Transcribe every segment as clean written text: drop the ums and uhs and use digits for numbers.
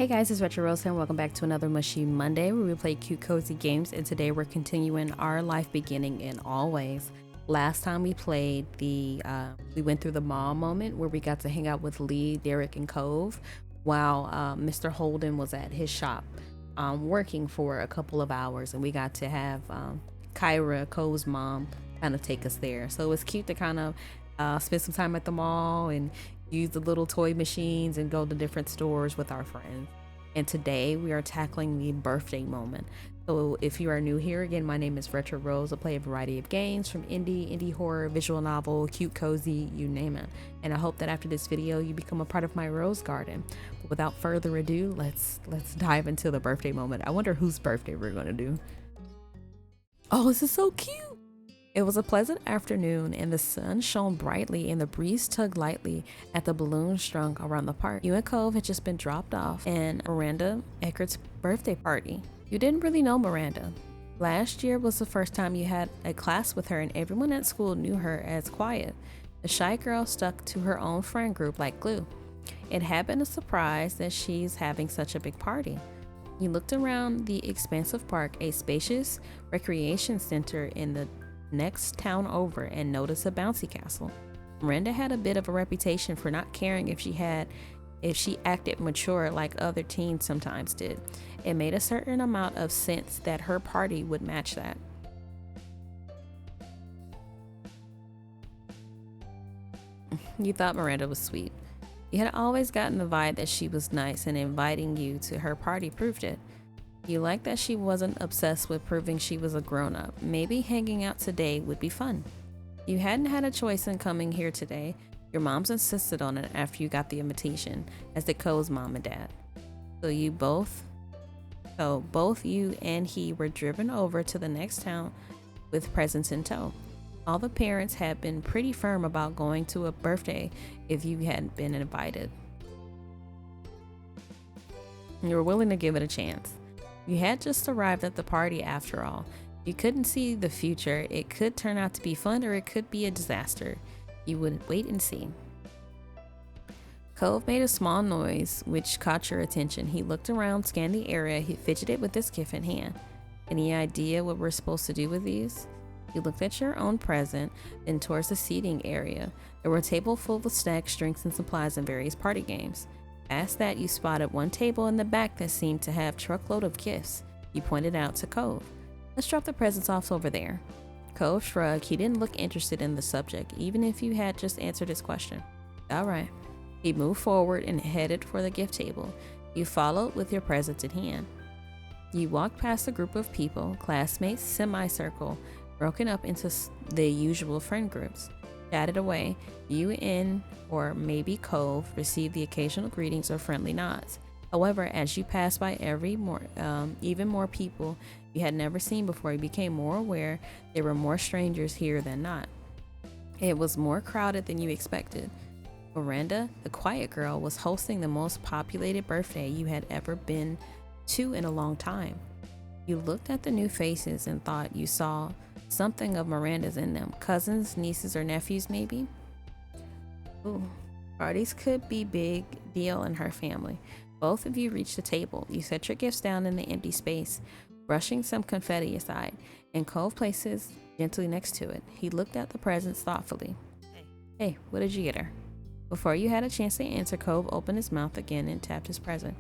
Hey guys, it's Retro Rose here and welcome back to another Mushy Monday where we play cute cozy games, and today we're continuing our life beginning in all ways. Last time we played we went through the mall moment where we got to hang out with Lee, Derek, and Cove while Mr. Holden was at his shop working for a couple of hours, and we got to have Kyra, Cove's mom, kind of take us there. So it was cute to kind of spend some time at the mall and use the little toy machines and go to different stores with our friends. And today we are tackling the birthday moment. So if you are new here, again, my name is Retro Rose. I play a variety of games from indie horror, visual novel, cute cozy, you name it. And I hope that after this video you become a part of my rose garden. But without further ado, let's dive into the birthday moment. I wonder whose birthday we're gonna do. Oh, this is so cute. It was a pleasant afternoon, and the sun shone brightly and the breeze tugged lightly at the balloons strung around the park. You and Cove had just been dropped off at Miranda Eckert's birthday party. You didn't really know Miranda. Last year was the first time you had a class with her, and everyone at school knew her as quiet. The shy girl stuck to her own friend group like glue. It had been a surprise that she's having such a big party. You looked around the expansive park, a spacious recreation center in the next town over, and noticed a bouncy castle. Miranda had a bit of a reputation for not caring if she acted mature like other teens sometimes did. It made a certain amount of sense that her party would match that. You thought Miranda was sweet. You had always gotten the vibe that she was nice, and inviting you to her party proved it. You liked that she wasn't obsessed with proving she was a grown-up. Maybe hanging out today would be fun. You hadn't had a choice in coming here today. Your moms insisted on it after you got the invitation, as did Cole's mom and dad. So both you and he were driven over to the next town with presents in tow. All the parents had been pretty firm about going to a birthday if you hadn't been invited. You were willing to give it a chance. You had just arrived at the party after all. You couldn't see the future. It could turn out to be fun or it could be a disaster. You would wait and see. Cove made a small noise which caught your attention. He looked around, scanned the area. He fidgeted with his gift in hand. Any idea what we're supposed to do with these? You looked at your own present, then towards the seating area. There were a table full of snacks, drinks, and supplies and various party games. Past that, you spotted one table in the back that seemed to have a truckload of gifts. You pointed out to Cove. Let's drop the presents off over there. Cove shrugged. He didn't look interested in the subject, even if you had just answered his question. All right. He moved forward and headed for the gift table. You followed with your presents in hand. You walked past a group of people, classmates, semicircle, broken up into the usual friend groups. Chatted away. You and or maybe Cove received the occasional greetings or friendly nods. However, as you passed by even more people you had never seen before, you became more aware there were more strangers here than not. It was more crowded than you expected. Miranda, the quiet girl, was hosting the most populated birthday you had ever been to in a long time. You looked at the new faces and thought you saw something of Miranda's in them. Cousins, nieces, or nephews, maybe? Ooh, parties could be big deal in her family. Both of you reached the table. You set your gifts down in the empty space, brushing some confetti aside, and Cove places gently next to it. He looked at the presents thoughtfully. Hey, what did you get her? Before you had a chance to answer, Cove opened his mouth again and tapped his present.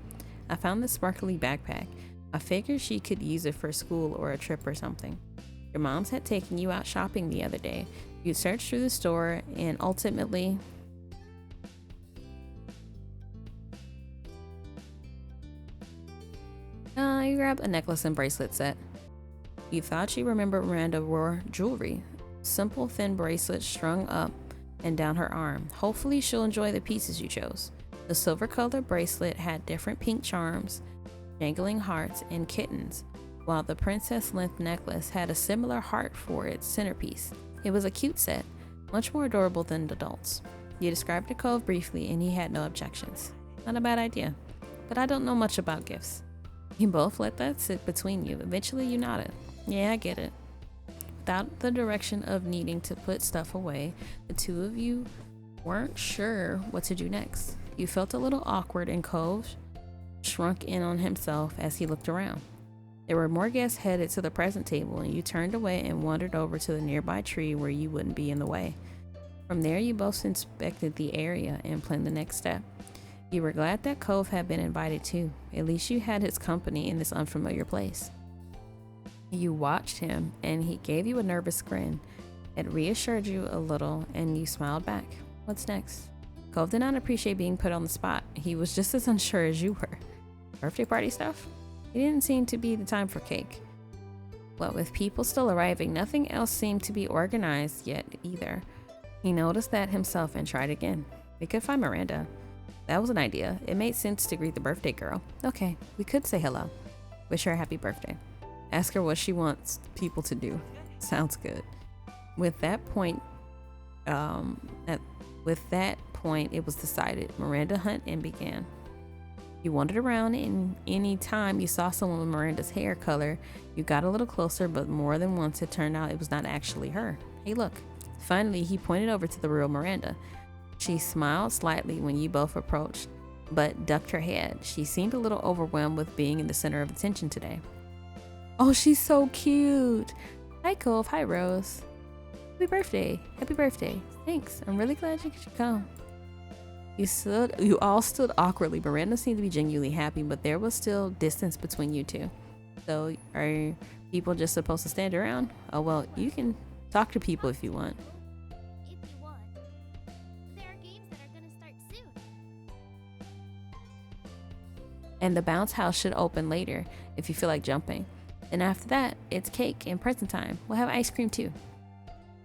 I found this sparkly backpack. I figured she could use it for school or a trip or something. Your moms had taken you out shopping the other day. You searched through the store and ultimately you grabbed a necklace and bracelet set. You thought you remembered Miranda wore jewelry. Simple thin bracelet strung up and down her arm. Hopefully she'll enjoy the pieces you chose. The silver colored bracelet had different pink charms, dangling hearts, and kittens, while the princess length necklace had a similar heart for its centerpiece. It was a cute set, much more adorable than adults. You described to Cove briefly and he had no objections. Not a bad idea, but I don't know much about gifts. You both let that sit between you. Eventually you nodded. Yeah, I get it. Without the direction of needing to put stuff away, the two of you weren't sure what to do next. You felt a little awkward, and Cove shrunk in on himself as he looked around. There were more guests headed to the present table, and you turned away and wandered over to the nearby tree where you wouldn't be in the way. From there, you both inspected the area and planned the next step. You were glad that Cove had been invited too. At least you had his company in this unfamiliar place. You watched him, and he gave you a nervous grin. It reassured you a little, and you smiled back. What's next? Cove did not appreciate being put on the spot. He was just as unsure as you were. Birthday party stuff? It didn't seem to be the time for cake. What with people still arriving, nothing else seemed to be organized yet either. He noticed that himself and tried again. We could find Miranda. That was an idea. It made sense to greet the birthday girl. Okay, we could say hello. Wish her a happy birthday. Ask her what she wants people to do. Sounds good. With that point, it was decided. Miranda hunt and began. You wandered around, and any time you saw someone with Miranda's hair color, you got a little closer, but more than once it turned out it was not actually her. Hey, look. Finally, he pointed over to the real Miranda. She smiled slightly when you both approached, but ducked her head. She seemed a little overwhelmed with being in the center of attention today. Oh, she's so cute. Hi, Cove. Hi, Rose. Happy birthday. Happy birthday. Thanks. I'm really glad you could come. You all stood awkwardly. Miranda seemed to be genuinely happy, but there was still distance between you two. So are people just supposed to stand around? Oh, well, you can talk to people if you want. If you want. There are games that are gonna start soon. And the bounce house should open later if you feel like jumping. And after that, it's cake and present time. We'll have ice cream too.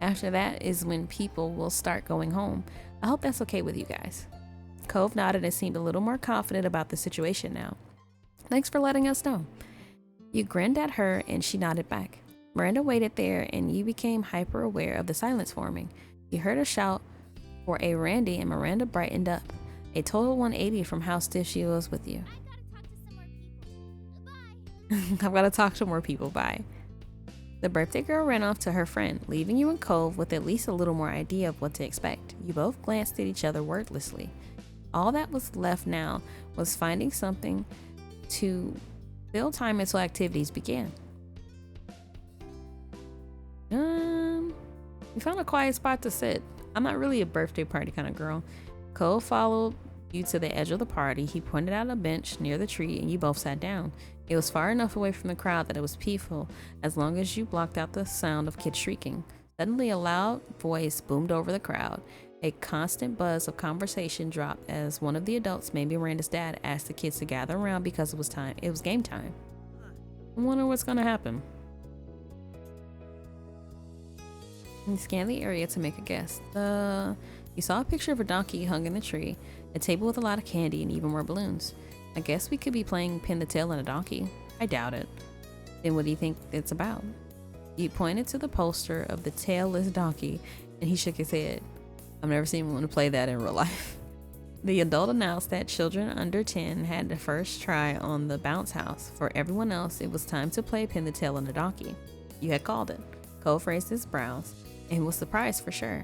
After that is when people will start going home. I hope that's okay with you guys. Cove nodded and seemed a little more confident about the situation now. Thanks for letting us know. You grinned at her and she nodded back. Miranda waited there and you became hyper aware of the silence forming. You heard a shout for a Randy and Miranda brightened up. A total 180 from how stiff she was with you. I've gotta talk to more people. Goodbye. I've got to talk to more people. Bye. The birthday girl ran off to her friend, leaving you and Cove with at least a little more idea of what to expect. You both glanced at each other wordlessly. All that was left now was finding something to fill time until activities began. We found a quiet spot to sit. I'm not really a birthday party kind of girl. Cole followed you to the edge of the party. He pointed out a bench near the tree and you both sat down. It was far enough away from the crowd that it was peaceful, as long as you blocked out the sound of kids shrieking. Suddenly, a loud voice boomed over the crowd. A constant buzz of conversation dropped as one of the adults, maybe Miranda's dad, asked the kids to gather around because it was game time. I wonder what's gonna happen. You scanned the area to make a guess. You saw a picture of a donkey hung in the tree, a table with a lot of candy and even more balloons. I guess we could be playing pin the tail on a donkey. I doubt it. Then what do you think it's about? You pointed to the poster of the tailless donkey and he shook his head. I've never seen anyone play that in real life. The adult announced that children under 10 had the first try on the bounce house. For everyone else, it was time to play pin the tail on the donkey. You had called it. Cole raised his brows and was surprised for sure.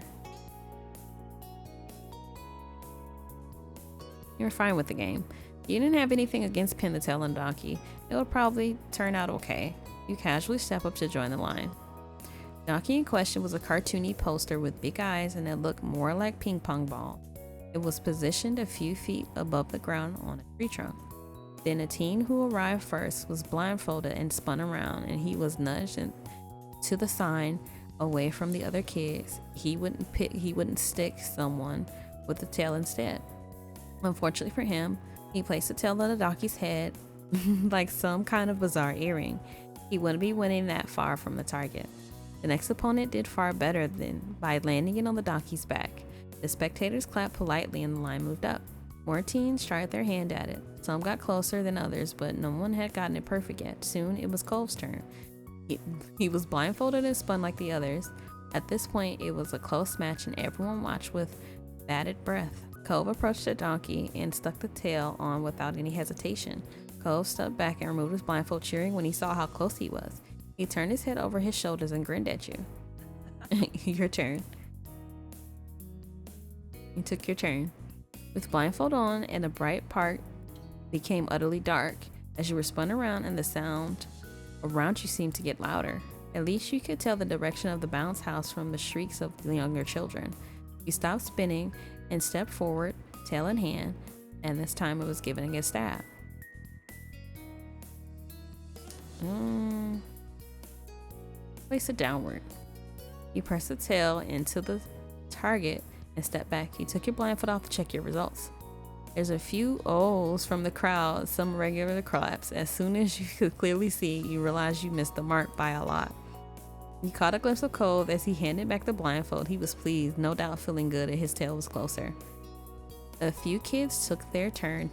You were fine with the game. You didn't have anything against pin the tail on the donkey. It would probably turn out okay. You casually step up to join the line. The donkey in question was a cartoony poster with big eyes and it looked more like ping pong ball. It was positioned a few feet above the ground on a tree trunk. Then a teen who arrived first was blindfolded and spun around, and he was nudged to the sign away from the other kids. He wouldn't stick someone with the tail instead. Unfortunately for him, he placed the tail on the donkey's head like some kind of bizarre earring. He wouldn't be winning that far from the target. The next opponent did far better than by landing it on the donkey's back. The spectators clapped politely and the line moved up. More teens tried their hand at it. Some got closer than others, but no one had gotten it perfect yet. Soon it was Cole's turn. He was blindfolded and spun like the others. At this point, it was a close match and everyone watched with bated breath. Cove approached the donkey and stuck the tail on without any hesitation. Cove stepped back and removed his blindfold, cheering when he saw how close he was. He turned his head over his shoulders and grinned at you. Your turn. You took your turn. With blindfold on and a bright part became utterly dark as you were spun around, and the sound around you seemed to get louder. At least you could tell the direction of the bounce house from the shrieks of the younger children. You stopped spinning and stepped forward, tail in hand, and this time it was giving a stab. Place it downward. You press the tail into the target and step back. You took your blindfold off to check your results. There's a few ohs from the crowd, some regular claps. As soon as you could clearly see, you realized you missed the mark by a lot. You caught a glimpse of Cove as he handed back the blindfold. He was pleased, no doubt feeling good that his tail was closer. A few kids took their turn.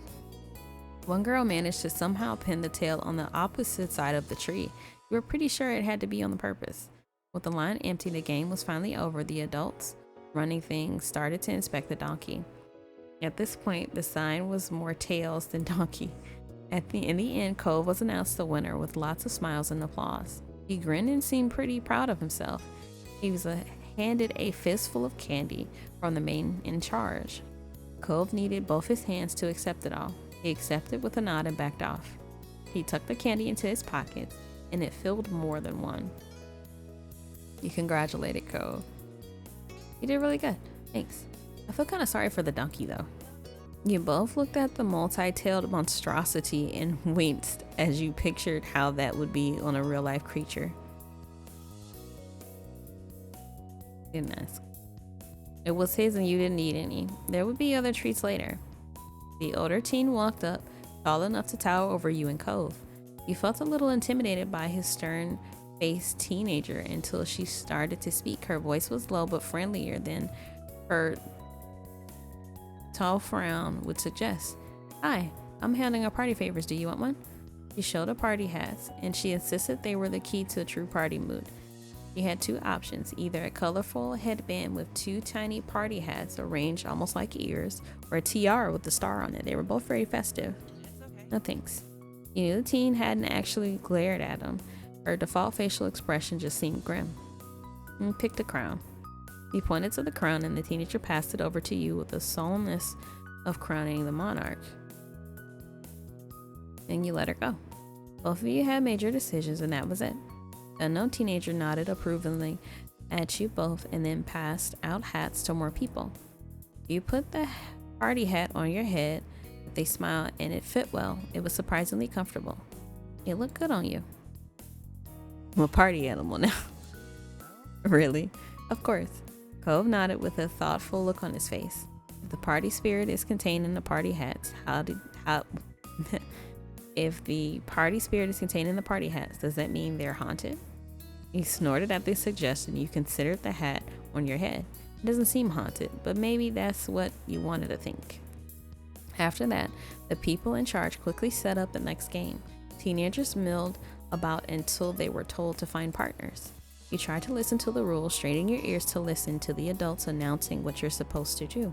One girl managed to somehow pin the tail on the opposite side of the tree. You were pretty sure it had to be on the purpose. With the line empty, the game was finally over. The adults running things started to inspect the donkey. At this point, the sign was more tails than donkey. In the end, Cove was announced the winner with lots of smiles and applause. He grinned and seemed pretty proud of himself. He was handed a fistful of candy from the man in charge. Cove needed both his hands to accept it all. He accepted with a nod and backed off. He tucked the candy into his pockets, and it filled more than one. You congratulated Cove. You did really good. Thanks. I feel kind of sorry for the donkey, though. You both looked at the multi-tailed monstrosity and winced as you pictured how that would be on a real-life creature. Didn't ask. It was his and you didn't need any. There would be other treats later. The older teen walked up, tall enough to tower over you and Cove. You felt a little intimidated by his stern-faced teenager until she started to speak. Her voice was low but friendlier than her tall frown would suggest. Hi, I'm handing out party favors. Do you want one? She showed her party hats, and she insisted they were the key to a true party mood. You had two options, either a colorful headband with two tiny party hats arranged almost like ears, or a tiara with a star on it. They were both very festive. Okay. No thanks. You knew the teen hadn't actually glared at him. Her default facial expression just seemed grim. Pick the crown. He pointed to the crown, and the teenager passed it over to you with the solemnness of crowning the monarch. And you let her go. Both of you had made your decisions, and that was it. The unknown teenager nodded approvingly at you both and then passed out hats to more people. You put the party hat on your head with a smile, and it fit well. It was surprisingly comfortable. It looked good on you. I'm a party animal now. Really? Of course. Cove nodded with a thoughtful look on his face. If the party spirit is contained in the party hats, if the party spirit is contained in the party hats, does that mean they're haunted? You snorted at this suggestion. You considered the hat on your head. It doesn't seem haunted, but maybe that's what you wanted to think. After that, the people in charge quickly set up the next game. Teenagers milled about until they were told to find partners. You tried to listen to the rules, straining your ears to listen to the adults announcing what you're supposed to do.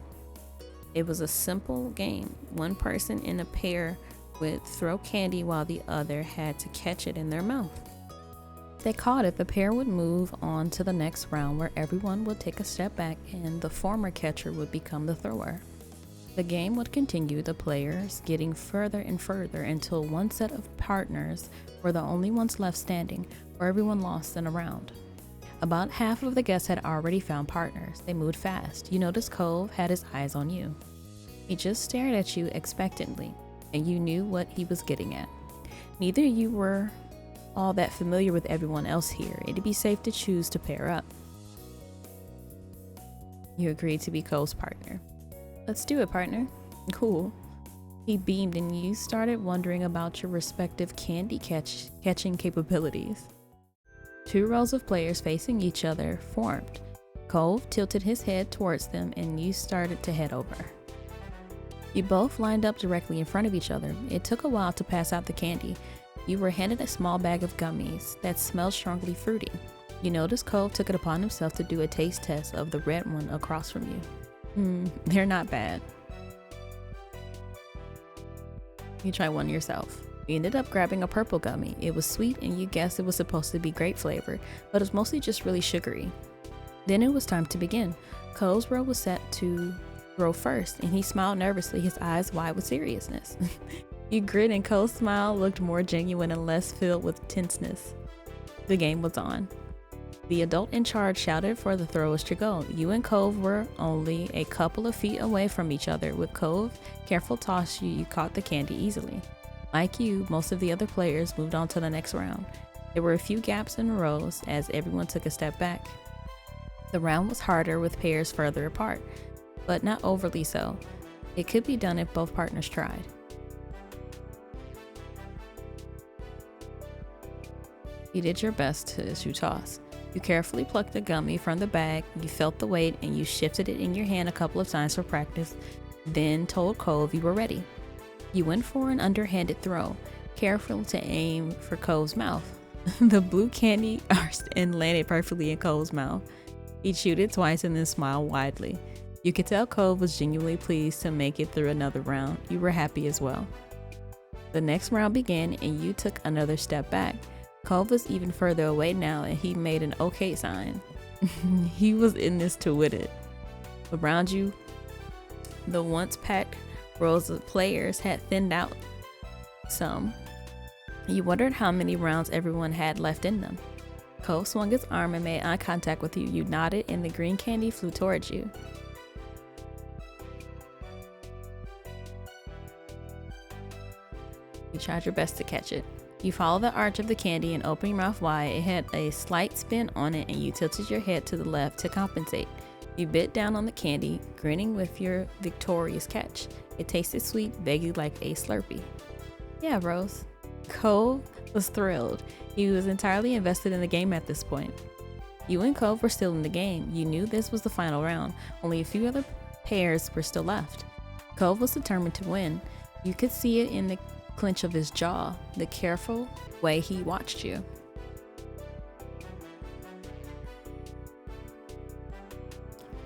It was a simple game. One person in a pair would throw candy while the other had to catch it in their mouth. If they caught it, the pair would move on to the next round where everyone would take a step back and the former catcher would become the thrower. The game would continue, the players getting further and further until one set of partners were the only ones left standing, or everyone lost in a round. About half of the guests had already found partners. They moved fast. You noticed Cove had his eyes on you. He just stared at you expectantly, and you knew what he was getting at. Neither of you were all that familiar with everyone else here. It'd be safe to choose to pair up. You agreed to be Cove's partner. Let's do it, partner. Cool. He beamed, and you started wondering about your respective candy catching capabilities. Two rows of players facing each other formed. Cove tilted his head towards them, and you started to head over. You both lined up directly in front of each other. It took a while to pass out the candy. You were handed a small bag of gummies that smelled strongly fruity. You noticed Cove took it upon himself to do a taste test of the red one across from you. They're not bad. You try one yourself. You ended up grabbing a purple gummy. It was sweet, and you guessed it was supposed to be grape flavor, but it was mostly just really sugary. Then it was time to begin. Cove's row was set to throw first, and he smiled nervously, his eyes wide with seriousness. You grin and Cove's smile looked more genuine and less filled with tenseness. The game was on. The adult in charge shouted for the throwers to go. You and Cove were only a couple of feet away from each other. With Cove careful toss, you caught the candy easily. Like you, most of the other players moved on to the next round. There were a few gaps in rows as everyone took a step back. The round was harder with pairs further apart, but not overly so. It could be done if both partners tried. You did your best as you tossed. You carefully plucked the gummy from the bag, you felt the weight, and you shifted it in your hand a couple of times for practice, then told Cove you were ready. You went for an underhanded throw, careful to aim for Cove's mouth. The blue candy arced and landed perfectly in Cove's mouth. He chewed it twice and then smiled widely. You could tell Cove was genuinely pleased to make it through another round. You were happy as well. The next round began and you took another step back. Cove was even further away now and he made an okay sign. He was in this to win it. Around you, the once packed rows of players had thinned out some. You wondered how many rounds everyone had left in them. Cove swung his arm and made eye contact with you. You nodded and the green candy flew towards you. You tried your best to catch it. You followed the arch of the candy and opened your mouth wide. It had a slight spin on it and you tilted your head to the left to compensate. You bit down on the candy, grinning with your victorious catch. It tasted sweet, vaguely like a Slurpee. Yeah, Rose. Cove was thrilled. He was entirely invested in the game at this point. You and Cove were still in the game. You knew this was the final round. Only a few other pairs were still left. Cove was determined to win. You could see it in the clench of his jaw, the careful way he watched you.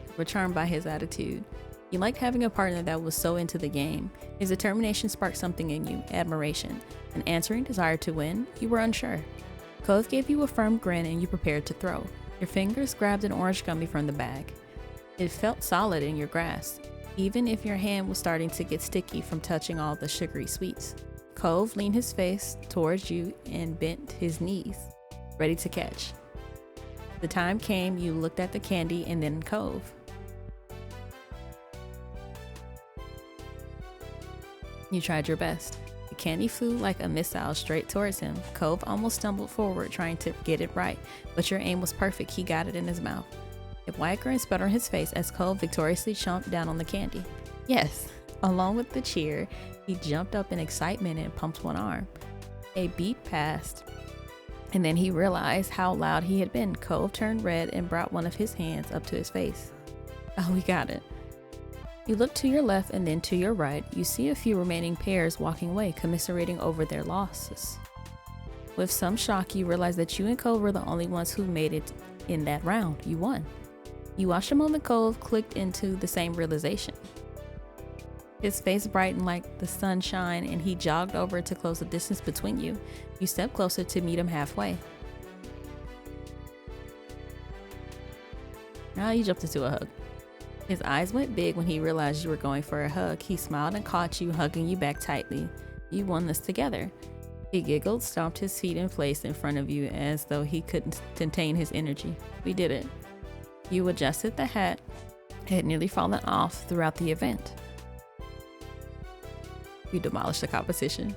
You were charmed by his attitude. You liked having a partner that was so into the game. His determination sparked something in you, admiration. An answering desire to win, you were unsure. Cove gave you a firm grin and you prepared to throw. Your fingers grabbed an orange gummy from the bag. It felt solid in your grasp, even if your hand was starting to get sticky from touching all the sugary sweets. Cove leaned his face towards you and bent his knees, ready to catch. The time came, you looked at the candy and then Cove. You tried your best. The candy flew like a missile straight towards him. Cove almost stumbled forward trying to get it right, but your aim was perfect. He got it in his mouth. A wide grin spread on his face as Cove victoriously chomped down on the candy. Yes, along with the cheer, he jumped up in excitement and pumped one arm. A beat passed, and then he realized how loud he had been. Cove turned red and brought one of his hands up to his face. Oh, we got it. You look to your left and then to your right. You see a few remaining pairs walking away, commiserating over their losses. With some shock, you realize that you and Cove were the only ones who made it in that round. You won. You watched a moment Cove clicked into the same realization. His face brightened like the sunshine and he jogged over to close the distance between you. You stepped closer to meet him halfway. Now you jumped into a hug. His eyes went big when he realized you were going for a hug. He smiled and caught you, hugging you back tightly. You won this together. He giggled, stomped his feet in place in front of you as though he couldn't contain his energy. We did it. You adjusted the hat. It had nearly fallen off throughout the event. You demolished the competition.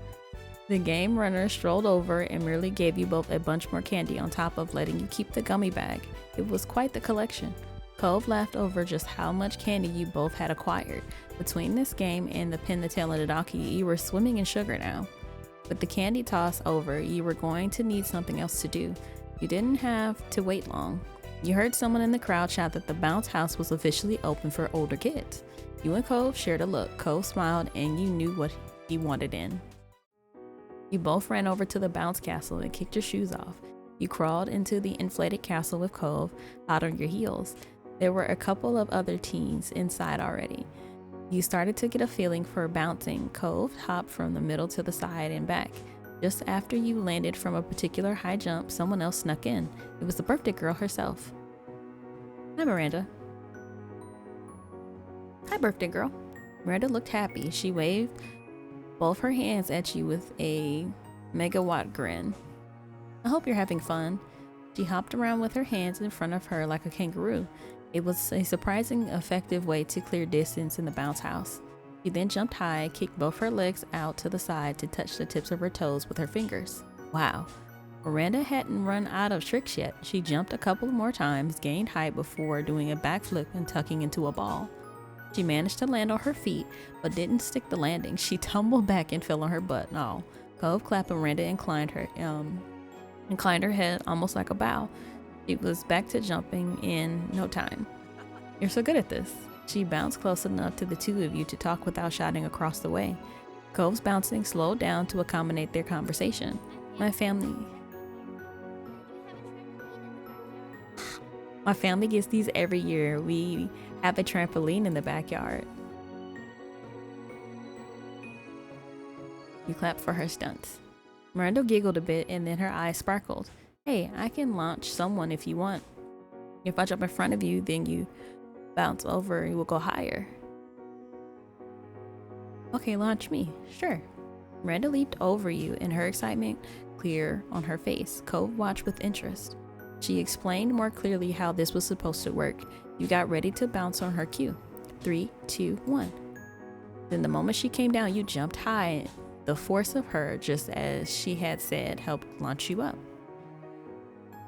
The game runner strolled over and merely gave you both a bunch more candy on top of letting you keep the gummy bag. It was quite the collection. Cove laughed over just how much candy you both had acquired. Between this game and the pin the tail of the donkey, you were swimming in sugar now. With the candy toss over, you were going to need something else to do. You didn't have to wait long. You heard someone in the crowd shout that the bounce house was officially open for older kids. You and Cove shared a look. Cove smiled and you knew what he wanted in. You both ran over to the bounce castle and kicked your shoes off. You crawled into the inflated castle with Cove out on your heels. There were a couple of other teens inside already. You started to get a feeling for bouncing. Cove hopped from the middle to the side and back. Just after you landed from a particular high jump, someone else snuck in. It was the birthday girl herself. Hi, Miranda. Hi, birthday girl. Miranda looked happy. She waved both her hands at you with a megawatt grin. I hope you're having fun. She hopped around with her hands in front of her like a kangaroo. It was a surprising effective way to clear distance in the bounce house. She then jumped high, kicked both her legs out to the side to touch the tips of her toes with her fingers. Wow. Miranda hadn't run out of tricks yet. She jumped a couple more times, gained height before doing a backflip and tucking into a ball. She managed to land on her feet, but didn't stick the landing. She tumbled back and fell on her butt. Oh. Cove clapped and Miranda inclined her head almost like a bow. She was back to jumping in no time. You're so good at this. She bounced close enough to the two of you to talk without shouting across the way. Cove's bouncing slowed down to accommodate their conversation. My family gets these every year. We have a trampoline in the backyard. You clapped for her stunts. Miranda giggled a bit and then her eyes sparkled. Hey, I can launch someone if you want. If I jump in front of you, then you bounce over, you will go higher. Okay, launch me. Sure. Miranda leaped over you and her excitement clear on her face. Cove watched with interest. She explained more clearly how this was supposed to work. You got ready to bounce on her cue. 3, 2, 1. Then the moment she came down, you jumped high. The force of her, just as she had said, helped launch you up.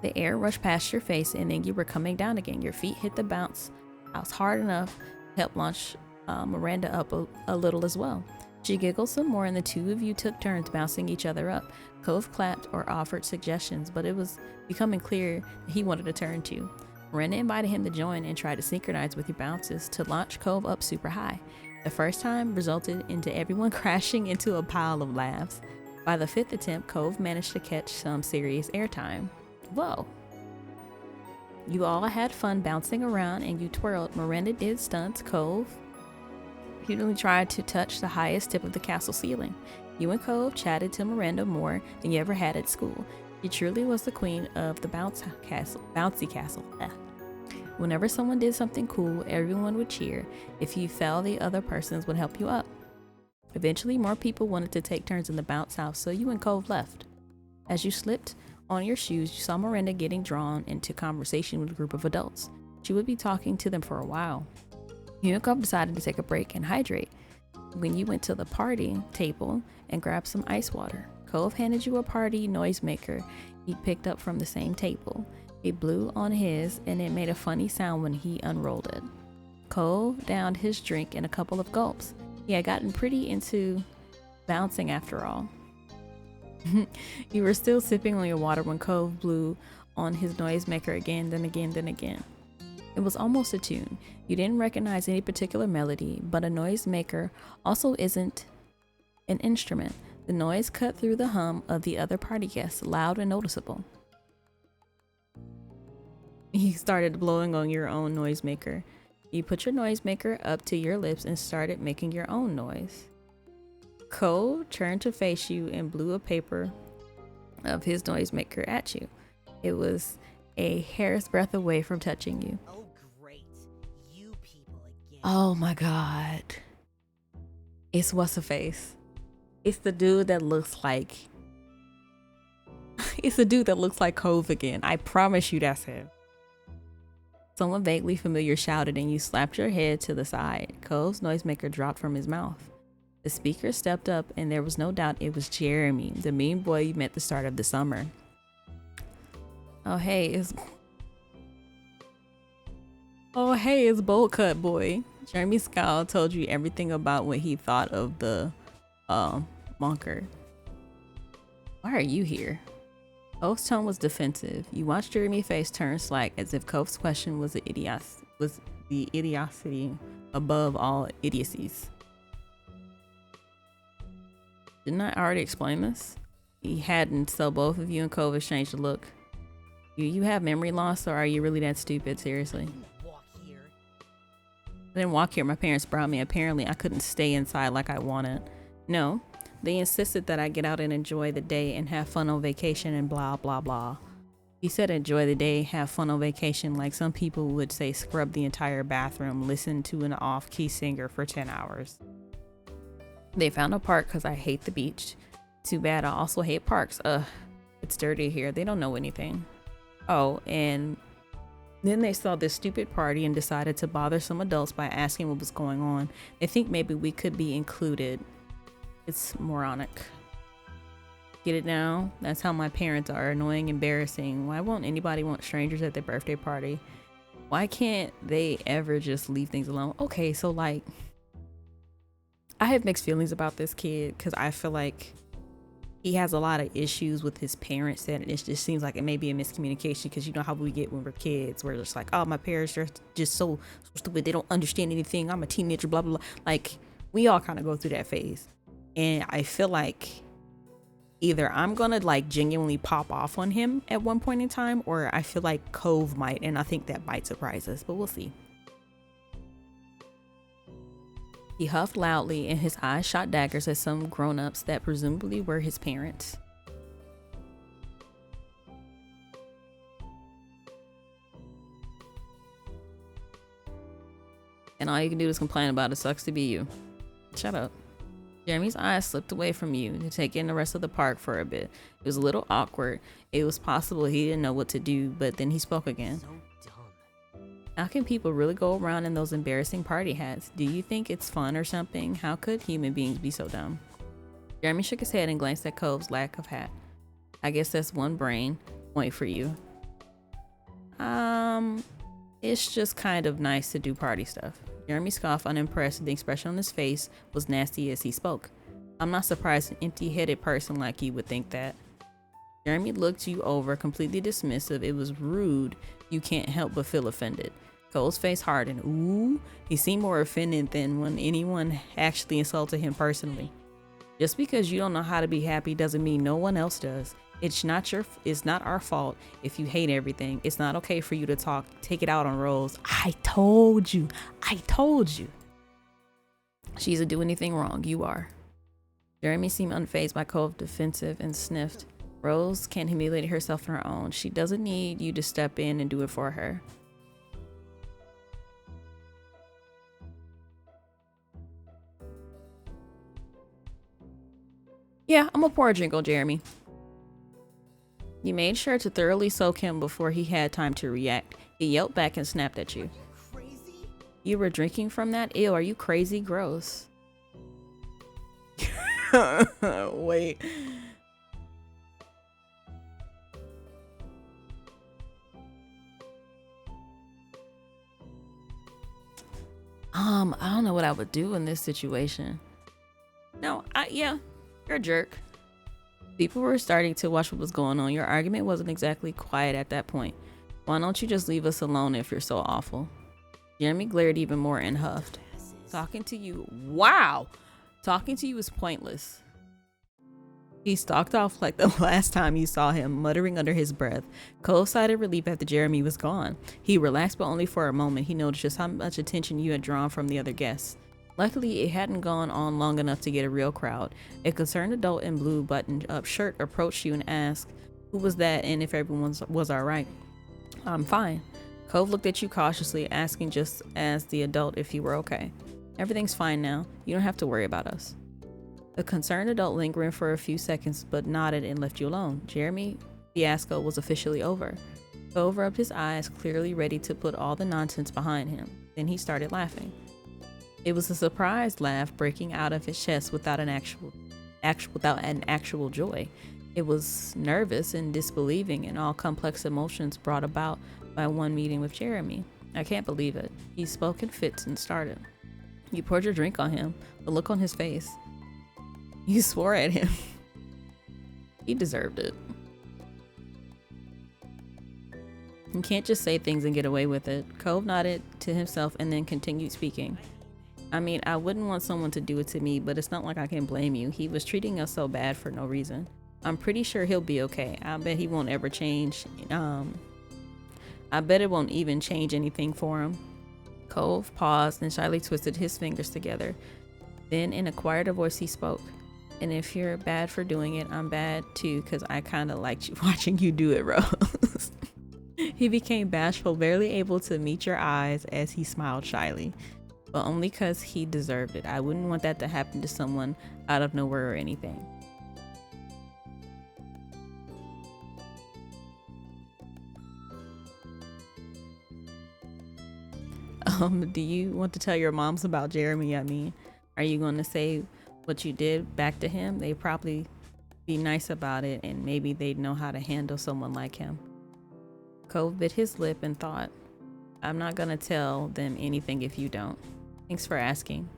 The air rushed past your face and then you were coming down again. Your feet hit the bounce house hard enough to help launch Miranda up a little as well. She giggled some more and the two of you took turns bouncing each other up. Cove clapped or offered suggestions, but it was becoming clear that he wanted a turn too. Miranda invited him to join and tried to synchronize with your bounces to launch Cove up super high. The first time resulted into everyone crashing into a pile of laughs. By the fifth attempt, Cove managed to catch some serious airtime. Whoa. You all had fun bouncing around and you twirled. Miranda did stunts. Cove repeatedly tried to touch the highest tip of the castle ceiling. You and Cove chatted to Miranda more than you ever had at school. She truly was the queen of the bouncy castle. Whenever someone did something cool, everyone would cheer. If you fell, the other persons would help you up. Eventually, more people wanted to take turns in the bounce house, so you and Cove left. As you slipped on your shoes, you saw Miranda getting drawn into conversation with a group of adults. She would be talking to them for a while. You and Cove decided to take a break and hydrate. When you went to the party table and grabbed some ice water, Cove handed you a party noisemaker he picked up from the same table. It blew on his and it made a funny sound when he unrolled it. Cove downed his drink in a couple of gulps. He had gotten pretty into bouncing after all. You were still sipping on your water when Cove blew on his noisemaker again, then again, then again. It was almost a tune. You didn't recognize any particular melody, but a noisemaker also isn't an instrument. The noise cut through the hum of the other party guests, loud and noticeable. You started blowing on your own noisemaker. You put your noisemaker up to your lips and started making your own noise. Cove turned to face you and blew a paper of his noisemaker at you. It was a hair's breadth away from touching you. Oh, great. You people again. Oh my God. It's what's-a-face. It's the dude that looks like... It's the dude that looks like Cove again. I promise you that's him. Someone vaguely familiar shouted and you slapped your head to the side. Cove's noisemaker dropped from his mouth. The speaker stepped up and there was no doubt it was Jeremy, the mean boy you met at the start of the summer. Oh hey, it's Bold Cut Boy. Jeremy Scowl told you everything about what he thought of the monker. Why are you here? Cove's tone was defensive. You watched Jeremy's face turn slack as if Cove's question was the idiocy above all idiocies. Didn't I already explain this? He hadn't, so both of you and Cove exchanged a look. You have memory loss, or are you really that stupid? Seriously. Walk here. I didn't walk here. My parents brought me. Apparently, I couldn't stay inside like I wanted. No. They insisted that I get out and enjoy the day and have fun on vacation and blah, blah, blah. He said enjoy the day, have fun on vacation, like some people would say scrub the entire bathroom, listen to an off-key singer for 10 hours. They found a park because I hate the beach. Too bad I also hate parks. It's dirty here. They don't know anything. Oh, and then they saw this stupid party and decided to bother some adults by asking what was going on. They think maybe we could be included. It's moronic. Get it now? That's how my parents are. Annoying, embarrassing. Why won't anybody want strangers at their birthday party? Why can't they ever just leave things alone? Okay, so like, I have mixed feelings about this kid because I feel like he has a lot of issues with his parents that it just seems like it may be a miscommunication, because you know how we get when we're kids, where it's like, oh, my parents are just so stupid, they don't understand anything, I'm a teenager, blah blah blah. Like, we all kind of go through that phase, and I feel like either I'm gonna like genuinely pop off on him at one point in time, or I feel like Cove might, and I think that might surprise us, but we'll see. He huffed loudly and his eyes shot daggers at some grown-ups that presumably were his parents. And all you can do is complain about it. Sucks to be you. Shut up. Jeremy's eyes slipped away from you to take in the rest of the park for a bit. It was a little awkward. It was possible he didn't know what to do, but then he spoke again. So dumb. How can people really go around in those embarrassing party hats? Do you think it's fun or something? How could human beings be so dumb? Jeremy shook his head and glanced at Cove's lack of hat. I guess that's one brain point for you. It's just kind of nice to do party stuff. Jeremy scoffed, unimpressed, and the expression on his face was nasty as he spoke. I'm not surprised an empty-headed person like you would think that. Jeremy looked you over, completely dismissive. It was rude. You can't help but feel offended. Cole's face hardened. Ooh, he seemed more offended than when anyone actually insulted him personally. Just because you don't know how to be happy doesn't mean no one else does. It's not our fault if you hate everything. It's not okay for you to take it out on Rose. I told you. She doesn't do anything wrong. You are. Jeremy seemed unfazed by Cove, defensive, and sniffed. Rose can humiliate herself on her own. She doesn't need you to step in and do it for her. Yeah, I'm gonna pour a drink on Jeremy. You made sure to thoroughly soak him before he had time to react. He yelped back and snapped at you. Crazy? You were drinking from that? Ew, are you crazy? Gross. Wait. I don't know what I would do in this situation. No, yeah, you're a jerk. People were starting to watch what was going on. Your argument wasn't exactly quiet at that point. Why don't you just leave us alone if you're so awful? Jeremy glared even more and huffed. Talking to you is pointless. He stalked off like the last time you saw him, muttering under his breath. Cole sighed in relief after Jeremy was gone. He relaxed, but only for a moment. He noticed just how much attention you had drawn from the other guests. Luckily, it hadn't gone on long enough to get a real crowd. A concerned adult in blue buttoned-up shirt approached you and asked who was that and if everyone was all right. I'm fine. Cove looked at you cautiously, asking just as the adult if you were okay. Everything's fine now. You don't have to worry about us. The concerned adult lingered for a few seconds, but nodded and left you alone. Jeremy fiasco was officially over. Cove rubbed his eyes, clearly ready to put all the nonsense behind him. Then he started laughing. It was a surprised laugh breaking out of his chest without an actual joy. It was nervous and disbelieving, and all complex emotions brought about by one meeting with Jeremy. I can't believe it. He spoke in fits and started. You poured your drink on him, the look on his face. You swore at him. He deserved it. You can't just say things and get away with it. Cove nodded to himself and then continued speaking. I mean, I wouldn't want someone to do it to me, but it's not like I can blame you. He was treating us so bad for no reason. I'm pretty sure he'll be okay. I bet he won't ever change. I bet it won't even change anything for him. Cove paused and shyly twisted his fingers together. Then in a quieter voice he spoke. And if you're bad for doing it, I'm bad too, because I kind of liked watching you do it, Rose. He became bashful, barely able to meet your eyes as he smiled shyly. but only because he deserved it. I wouldn't want that to happen to someone out of nowhere or anything. Do you want to tell your moms about Jeremy? I mean, are you going to say what you did back to him? They probably be nice about it, and maybe they'd know how to handle someone like him. Cove bit his lip and thought, I'm not gonna tell them anything if you don't. Thanks for asking.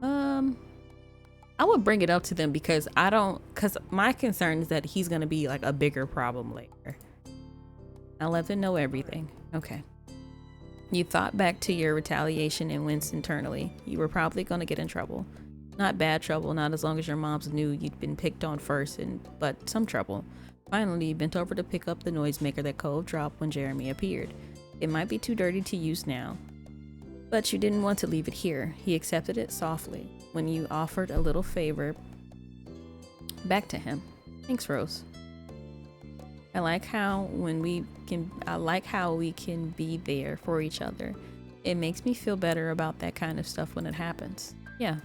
I would bring it up to them because my concern is that he's gonna be like a bigger problem later. I'll let them know everything. Okay. You thought back to your retaliation and winced internally. You were probably gonna get in trouble. Not bad trouble, not as long as your moms knew you'd been picked on first, but some trouble. Finally, you bent over to pick up the noisemaker that Cove dropped when Jeremy appeared. It might be too dirty to use now, but you didn't want to leave it here. He accepted it softly when you offered a little favor back to him. Thanks, Rose. I like how we can be there for each other. It makes me feel better about that kind of stuff when it happens. Yeah.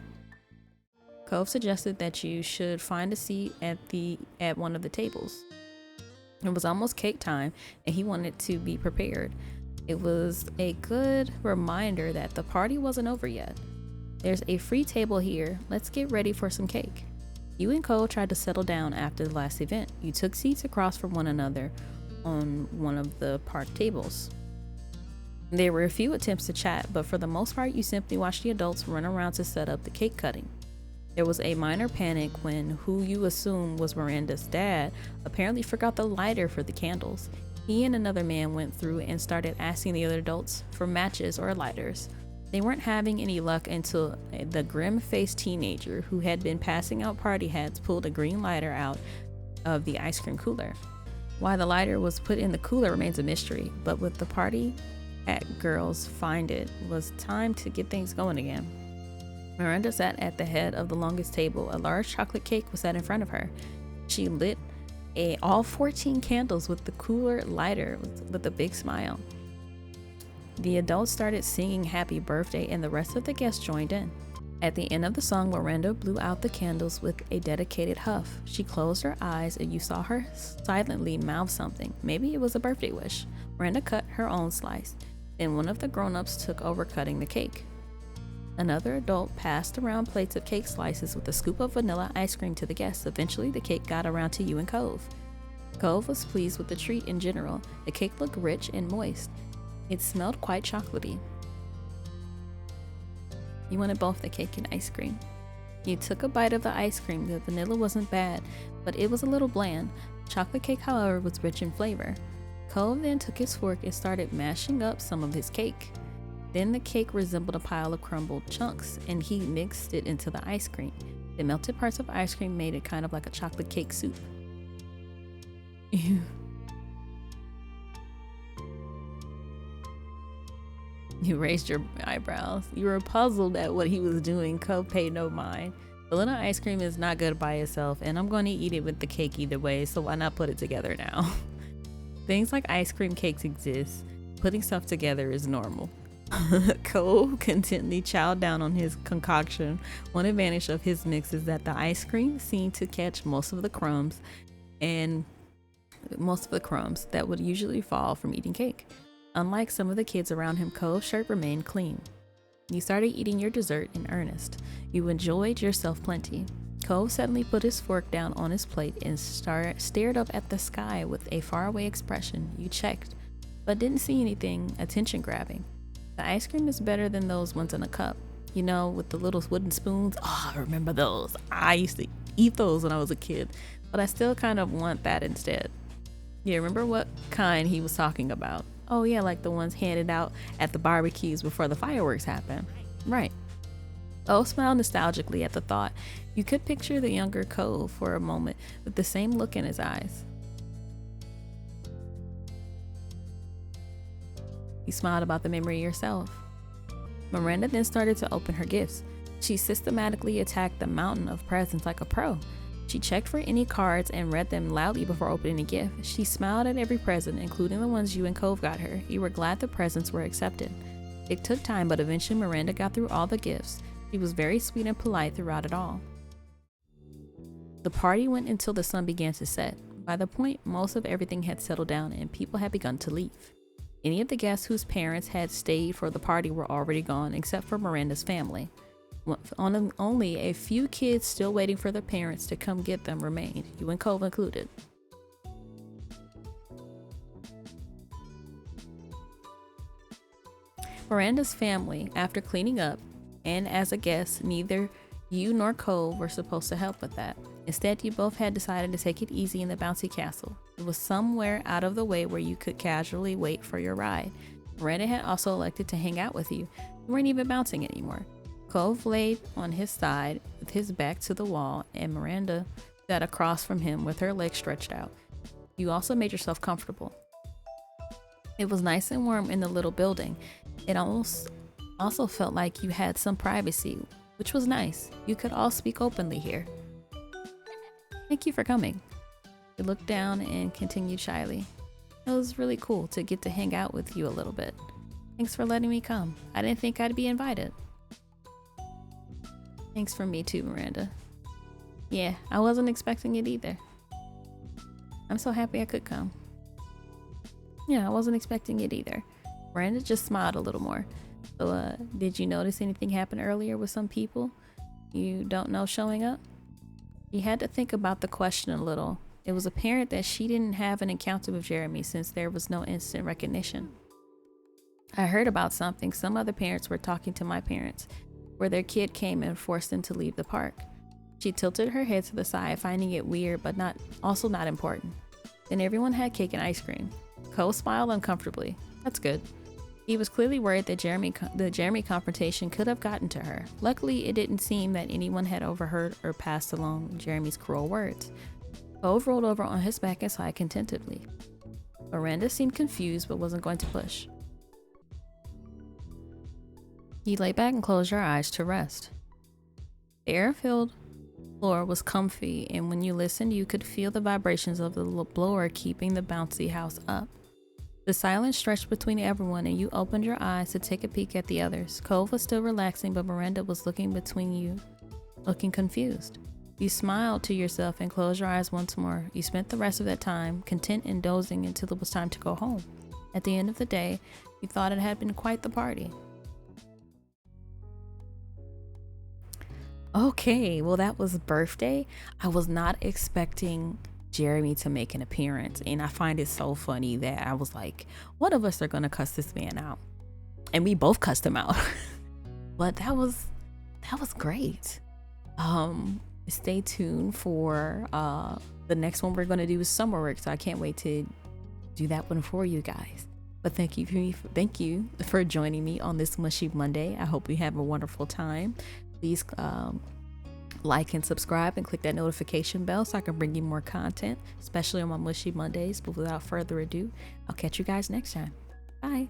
Cove suggested that you should find a seat at one of the tables. It was almost cake time, and he wanted to be prepared. It was a good reminder that the party wasn't over yet. There's a free table here. Let's get ready for some cake. You and Cole tried to settle down after the last event. You took seats across from one another on one of the park tables. There were a few attempts to chat, but for the most part, you simply watched the adults run around to set up the cake cutting. There was a minor panic when who you assume was Miranda's dad apparently forgot the lighter for the candles. He and another man went through and started asking the other adults for matches or lighters. They weren't having any luck until the grim-faced teenager who had been passing out party hats pulled a green lighter out of the ice cream cooler. Why the lighter was put in the cooler remains a mystery, but with the party at girls find it was time to get things going again. Miranda sat at the head of the longest table. A large chocolate cake was set in front of her. She lit all 14 candles with the cooler lighter with a big smile. The adults started singing happy birthday and the rest of the guests joined in. At the end of the song, Miranda blew out the candles with a dedicated huff. She closed her eyes and you saw her silently mouth something. Maybe it was a birthday wish. Miranda cut her own slice. Then one of the grown-ups took over cutting the cake. Another adult passed around plates of cake slices with a scoop of vanilla ice cream to the guests. Eventually, the cake got around to you and Cove. Cove was pleased with the treat in general. The cake looked rich and moist. It smelled quite chocolatey. You wanted both the cake and ice cream. You took a bite of the ice cream. The vanilla wasn't bad, but it was a little bland. Chocolate cake, however, was rich in flavor. Cove then took his fork and started mashing up some of his cake. Then the cake resembled a pile of crumbled chunks, and he mixed it into the ice cream. The melted parts of ice cream made it kind of like a chocolate cake soup. You raised your eyebrows. You were puzzled at what he was doing. Cove paid no mind. Vanilla ice cream is not good by itself, and I'm going to eat it with the cake either way, so why not put it together now? Things like ice cream cakes exist. Putting stuff together is normal. Cole contently chowed down on his concoction. One advantage of his mix is that the ice cream seemed to catch most of the crumbs that would usually fall from eating cake. Unlike some of the kids around him, Cove's shirt remained clean. You started eating your dessert in earnest. You enjoyed yourself plenty. Cove suddenly put his fork down on his plate and stared up at the sky with a faraway expression. You checked, but didn't see anything attention-grabbing. The ice cream is better than those ones in a cup. You know, with the little wooden spoons. Oh, I remember those. I used to eat those when I was a kid, but I still kind of want that instead. Yeah, remember what kind he was talking about? Oh yeah, like the ones handed out at the barbecues before the fireworks happen. Right. Oh smiled nostalgically at the thought. You could picture the younger Cove for a moment with the same look in his eyes. You smiled about the memory yourself. Miranda then started to open her gifts. She systematically attacked the mountain of presents like a pro. She checked for any cards and read them loudly before opening a gift. She smiled at every present, including the ones you and Cove got her. You were glad the presents were accepted. It took time, but eventually Miranda got through all the gifts. She was very sweet and polite throughout it all. The party went until the sun began to set. By the point, most of everything had settled down and people had begun to leave. Any of the guests whose parents had stayed for the party were already gone, except for Miranda's family. Only a few kids still waiting for their parents to come get them remained, you and Cove included. Miranda's family, after cleaning up, and as a guest, neither you nor Cove were supposed to help with that. Instead, you both had decided to take it easy in the bouncy castle. It was somewhere out of the way where you could casually wait for your ride. Miranda had also elected to hang out with you. You weren't even bouncing anymore. Cove laid on his side with his back to the wall, and Miranda sat across from him with her legs stretched out. You also made yourself comfortable. It was nice and warm in the little building. It also felt like you had some privacy, which was nice. You could all speak openly here. Thank you for coming. He looked down and continued shyly. It was really cool to get to hang out with you a little bit. Thanks for letting me come. I didn't think I'd be invited. Thanks for me too, Miranda. Yeah, I wasn't expecting it either. I'm so happy I could come. Yeah, I wasn't expecting it either. Miranda just smiled a little more. So, did you notice anything happen earlier with some people you don't know showing up? You had to think about the question a little. It was apparent that she didn't have an encounter with Jeremy since there was no instant recognition. I heard about something. Some other parents were talking to my parents, where their kid came and forced them to leave the park. She tilted her head to the side, finding it weird, but also not important. Then everyone had cake and ice cream. Cole smiled uncomfortably. That's good. He was clearly worried that the Jeremy confrontation could have gotten to her. Luckily, it didn't seem that anyone had overheard or passed along Jeremy's cruel words. Cove rolled over on his back and sighed contentedly. Miranda seemed confused but wasn't going to push. You lay back and closed your eyes to rest. The air-filled floor was comfy, and when you listened, you could feel the vibrations of the blower keeping the bouncy house up. The silence stretched between everyone, and you opened your eyes to take a peek at the others. Cove was still relaxing, but Miranda was looking between you, looking confused. You smiled to yourself and closed your eyes once more. You spent the rest of that time content and dozing until it was time to go home. At the end of the day, you thought it had been quite the party. Okay, well, that was birthday. I was not expecting Jeremy to make an appearance, and I find it so funny that I was like, one of us are gonna cuss this man out, and we both cussed him out. But that was great. Stay tuned for the next one we're gonna do is summer work, so I can't wait to do that one for you guys. But thank you for joining me on this Mushy Monday. I hope you have a wonderful time. Please like and subscribe and click that notification bell so I can bring you more content, especially on my Mushy Mondays. But without further ado, I'll catch you guys next time. Bye.